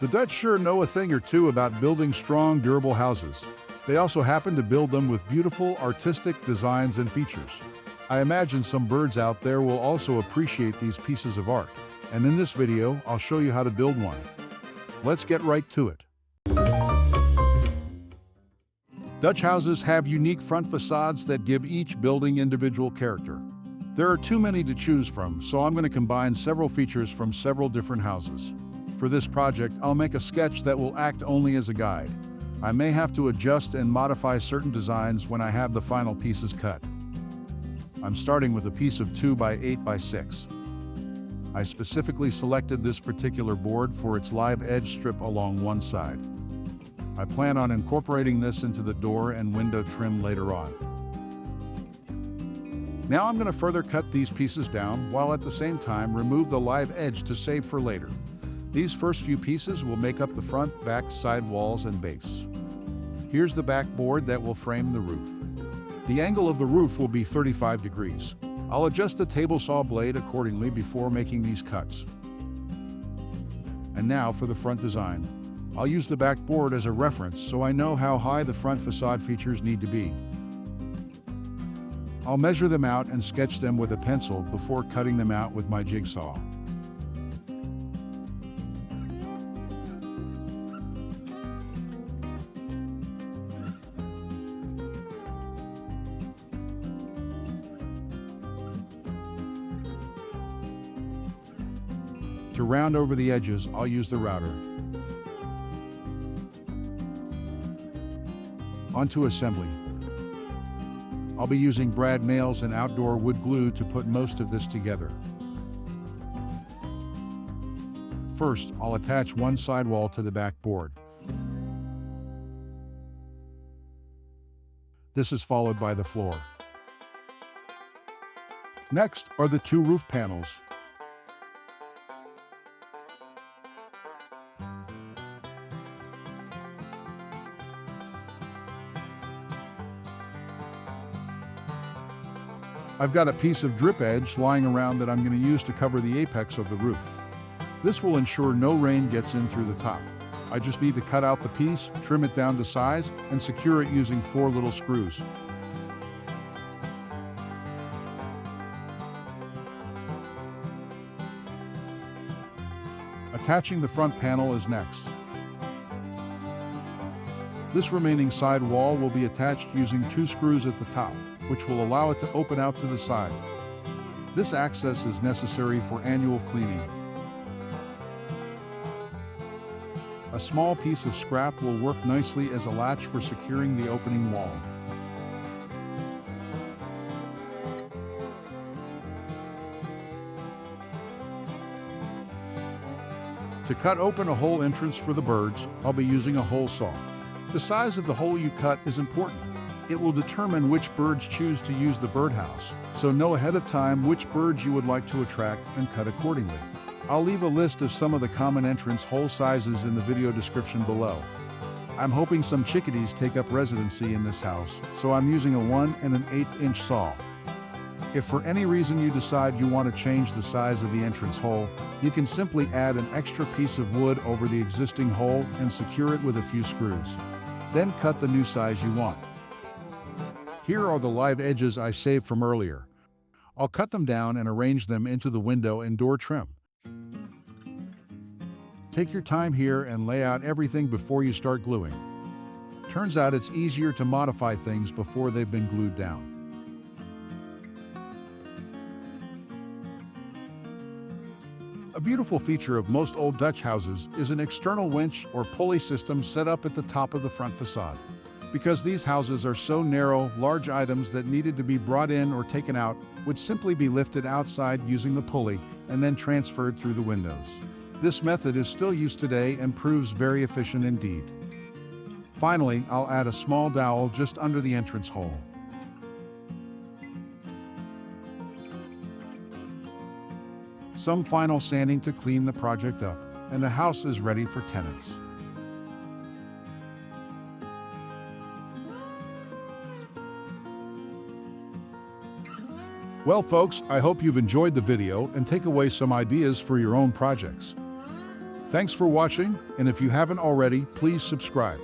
The Dutch sure know a thing or two about building strong, durable houses. They also happen to build them with beautiful, artistic designs and features. I imagine some birds out there will also appreciate these pieces of art. And in this video, I'll show you how to build one. Let's get right to it. Dutch houses have unique front facades that give each building individual character. There are too many to choose from, so I'm going to combine several features from several different houses. For this project, I'll make a sketch that will act only as a guide. I may have to adjust and modify certain designs when I have the final pieces cut. I'm starting with a piece of 2 by 8 by 6. I specifically selected this particular board for its live edge strip along one side. I plan on incorporating this into the door and window trim later on. Now I'm going to further cut these pieces down while at the same time remove the live edge to save for later. These first few pieces will make up the front, back, side walls, and base. Here's the back board that will frame the roof. The angle of the roof will be 35 degrees. I'll adjust the table saw blade accordingly before making these cuts. And now for the front design. I'll use the back board as a reference so I know how high the front facade features need to be. I'll measure them out and sketch them with a pencil before cutting them out with my jigsaw. To round over the edges, I'll use the router. Onto assembly. I'll be using brad nails and outdoor wood glue to put most of this together. First, I'll attach one side wall to the back board. This is followed by the floor. Next are the 2 roof panels. I've got a piece of drip edge lying around that I'm going to use to cover the apex of the roof. This will ensure no rain gets in through the top. I just need to cut out the piece, trim it down to size, and secure it using 4 little screws. Attaching the front panel is next. This remaining side wall will be attached using 2 screws at the top, which will allow it to open out to the side. This access is necessary for annual cleaning. A small piece of scrap will work nicely as a latch for securing the opening wall. To cut open a hole entrance for the birds, I'll be using a hole saw. The size of the hole you cut is important. It will determine which birds choose to use the birdhouse, so know ahead of time which birds you would like to attract and cut accordingly. I'll leave a list of some of the common entrance hole sizes in the video description below. I'm hoping some chickadees take up residency in this house, so I'm using a 1 1/8 inch saw. If for any reason you decide you want to change the size of the entrance hole, you can simply add an extra piece of wood over the existing hole and secure it with a few screws. Then cut the new size you want. Here are the live edges I saved from earlier. I'll cut them down and arrange them into the window and door trim. Take your time here and lay out everything before you start gluing. Turns out it's easier to modify things before they've been glued down. A beautiful feature of most old Dutch houses is an external winch or pulley system set up at the top of the front facade. Because these houses are so narrow, large items that needed to be brought in or taken out would simply be lifted outside using the pulley and then transferred through the windows. This method is still used today and proves very efficient indeed. Finally, I'll add a small dowel just under the entrance hole. Some final sanding to clean the project up, and the house is ready for tenants. Well folks, I hope you've enjoyed the video and take away some ideas for your own projects. Thanks for watching, and if you haven't already, please subscribe.